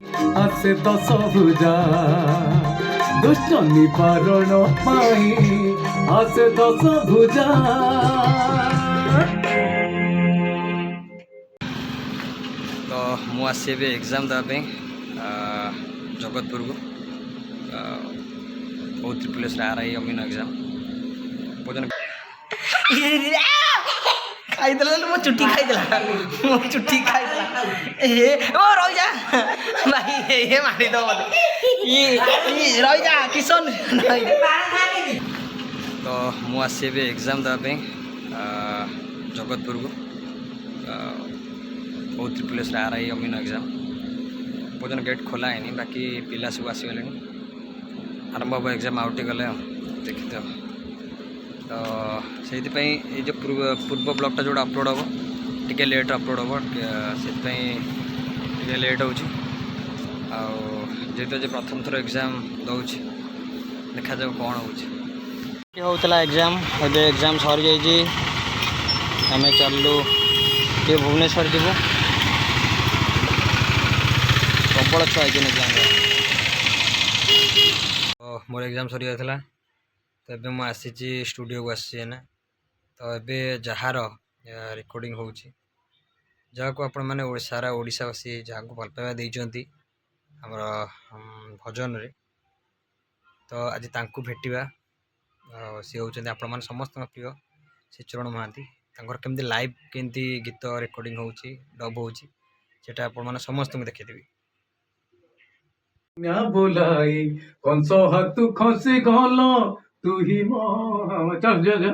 आसे दस भुजा दुष्ट निवारण पाई आसे दस भुजा। तो मु आसी एग्जाम देवाई जगतपुर को बहुत ट्रिपल RI अमीन एग्जाम भोजन खाईदेला मो चुट्टी खाईदेला मो चुट्टी खाईदेला ए ओ रह जा भाई ये मारी दो मत ये रह जा किशन तो मु आसी एग्जाम देवाई जगतपुर को बहुत ट्रिपल RI अमीन एग्जाम भोजन गेट खोला है नहीं बाकी पिला सब आसीगले आरंभ हम एग्जाम आउटे गले देखी तो से जो पूर्व ब्लॉगटा जोड़ा अपलोड हम टे लेट अपलोड हम से लेट हो जेहतु प्रथम थर एग्जाम दौर देखा जाऊ कौन होता एग्जाम ए एग्जाम सरी जाइए आम चलू ये भुवनेश्वर जीव प्रबल छुआ एग्जाम तो मोर एग्जाम सरी जाता तो ये मुझे आसी स्टूडियो को आसी ना तो ये जार रिकॉर्डिंग हो जहाँ को आपण मैंने सारा ओडिशावासी जहाँ को भल पाइबा देइचंती हमर भजन रे तो आज तांकु भेटिबा सी होचंती आपण माने समस्त प्रिय से चरण महांती तांकर केमती लाइव केमती गीत रिकॉर्डिंग होची डब होची सेटा आपण माने समस्त को देखि देबी न्या बोलाई कौन सो हाथ खसे गलो तू ही मो चल जा जा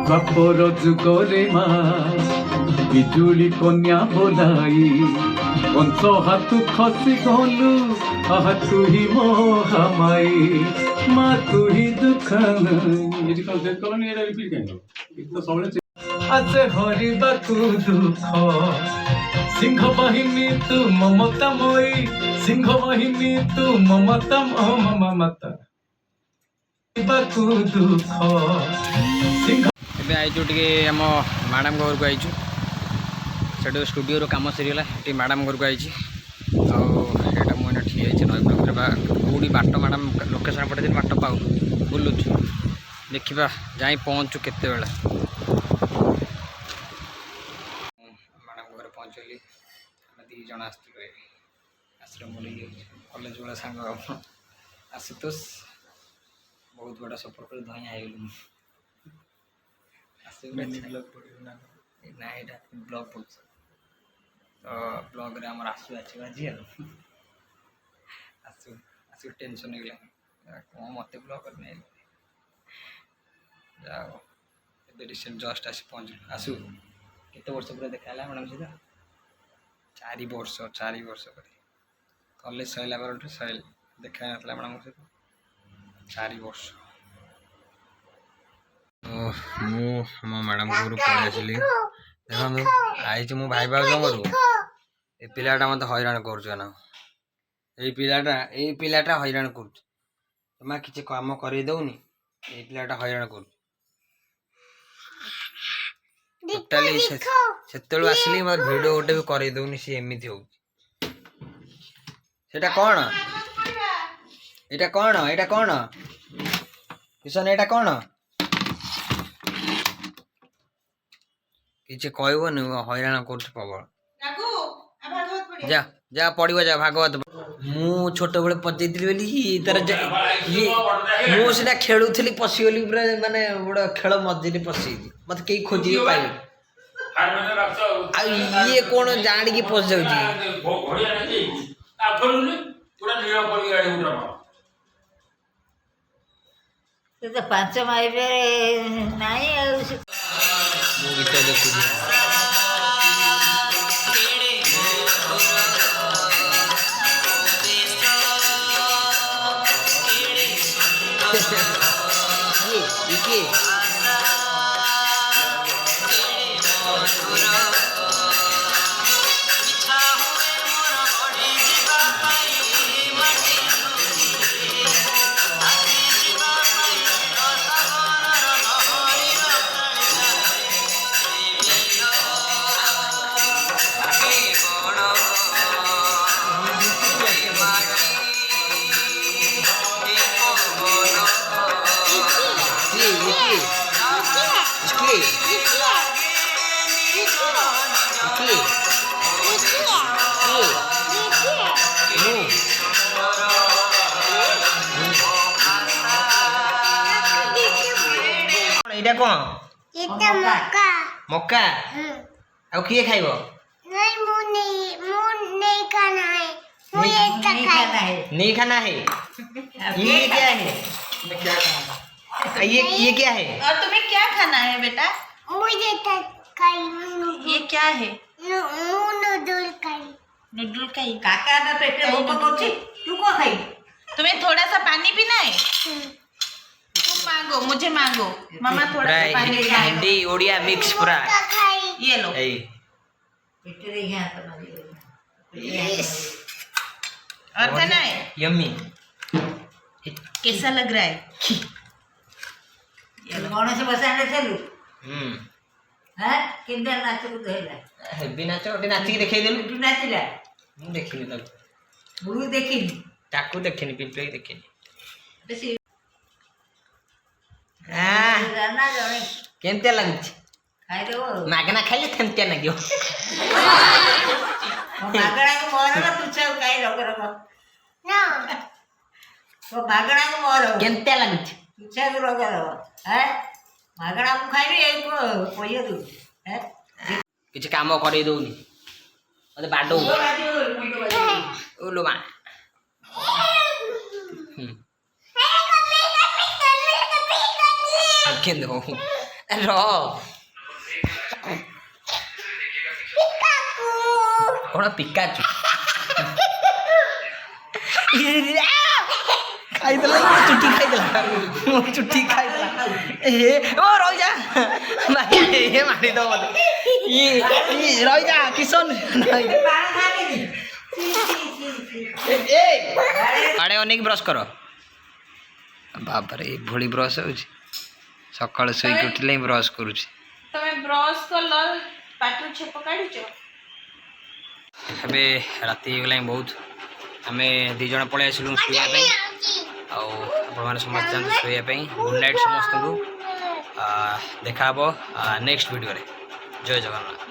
बापर जुगरे मा बिजुली कन्या बोलाई कंस हाथ खसी गलु आहा तू ही मो हमाई मा तू ही दुखन ये कल देख कलो नहीं रिपीट करो तो सबले आसे हरिबा तू दुख सिंह बाहिनी तू ममतामयी सिंह बाहिनी तू ममता ममता तू दुख सिंह ए आईचु टे आम मैडम घर को आईचु से स्टूडियो कम सरीगला ये मैडम घर को आई आटा मुझे ठीक नई ब्लॉक कौटी बाट मैडम लोकेशन पठे बाट पाऊ बुलुचु देखा जाई पहुँचु केत मैडम घर पहुँचली दी जन आश्रम कॉलेज वाला सांग आशुतोष बहुत बड़ा सफर कर धई आइलु ना यहाँ ब्लॉग पड़ तो ब्लॉग रे आमर आसु अच्छी बाजी आसु आसु टेंशन हो गला कौन मत ब्लॉग करने जाओ रिसेंट जस्ट आसी पहुँच आसु केते वर्ष पूरा देखा मैडम सहित 4 वर्ष पर कॉलेज सैला पर सैल देखा ना मैडम सहित 4 वर्ष तो मो मैडम घर पलि आसली देखो आई मो भाई भाग घर ये पिलाटा मत हैरान कर पिलाटा हैरान कर किसी कम कर दौनी ये पिलाटा हैरान कर टोटाली से आसली मत भिडियो गोटे भी कर दौनी सी एमती हो कौन एटा कौन किशन एटा कौन किसी कहबन हैरान कर प्रबल जा जा पढ़ जा भागवत मु छोट बड़े पचाई बोली तार मुझे खेलुली पशिगली पूरा मानने गोटे खेल मझे पशि मत कई खोजी पाइबे ये कौन जाणी पशि जाऊँगी तो 5 माइल नहीं गीत देखुची କିଏ କିଏ ମୁଁ ଏଇଟା କଣ ମକା ଆଉ କିଏ ଖାଇବ नहीं खाना है ये क्या है ये क्या है और तुम्हें क्या खाना है बेटा ये क्या है नूडल का ही काका ना पेटे भूख କରୁଛି तू को खाई तुम्हें थोड़ा सा पानी पीना है तुम मांगो मुझे मांगो मामा थोड़ा सा पानी पिलाएगा हिंदी ओडिया मिक्स पूरा ये लो ऐ पेटे रे घ्या तर और खाना है यम्मी कैसा लग रहा है गणेश बसाने थेलु हम्म हैं किंदर नाच को धैला हेबी नाच ओटे नाची देखाई देलु तू नाचिला ମୁଁ ଦେଖିନି ତାକୁ मुळू देखिनी ତାକୁ ଦେଖିନି ପିଣ୍ଟୁ ଦେଖିନି ବେଶୀ ଆ ଜାନା ଜଣେ କେମତିଆ ଲାଗୁଛି ଖାଇ ଦେବ ମାଗଣା ଖାଇଲେ କେମତିଆ ଲାଗିବ ମାଗଣା କୁ ମୋର ନା ତୁଛା କାଇ ରଗ ରଗ तो मागणा को मोर କେମତିଆ ଲାଗୁଛି तुछा को रग रग हैं मागणा को खाइबी ए को पइया दु हैं କିଛି କାମ କରେଇ ଦଉନି ମତେ ବାଡଉ ଓଲୋ ମା କେନ୍ତି ହଉ ର କଣ ପିକାଚୁ ଖାଇଦେଲା ଚୁଟି ଖାଇଦେଲା ମୋ ଚୁଟି ଖାଇଦେଲା ଏ ଓ ରହିଯା ଭାଇ ଏ ମାରିଦବ ମତେ ରହିଯା କିଶନ ଆଡ଼େ ଅନେଇକି ବ୍ରସ୍ କର ବାବାରେ ଏଭଳି ବ୍ରସ୍ ହେଉଛି ସକାଳୁ ଶୋଇକି ଉଠିଲେ ହିଁ ବ୍ରସ୍ କରୁଛି तुम्हें ब्रश कल पाटू छेप काढ़ीच ଏବେ ରାତି ହେଇଗଲାଣି ବହୁତ ଆମେ ଦୁଇ ଜଣ ପଳେଇ ଆସିଲୁ ଶୋଇବା ପାଇଁ ଆଉ ଆପଣମାନେ ସମସ୍ତେ ଯାଆନ୍ତୁ ଶୋଇବା ପାଇଁ ଗୁଡ୍ ନାଇଟ୍ ସମସ୍ତଙ୍କୁ ଦେଖା ହେବ ନେକ୍ସଟ ଭିଡ଼ିଓରେ ଜୟ ଜଗନ୍ନାଥ।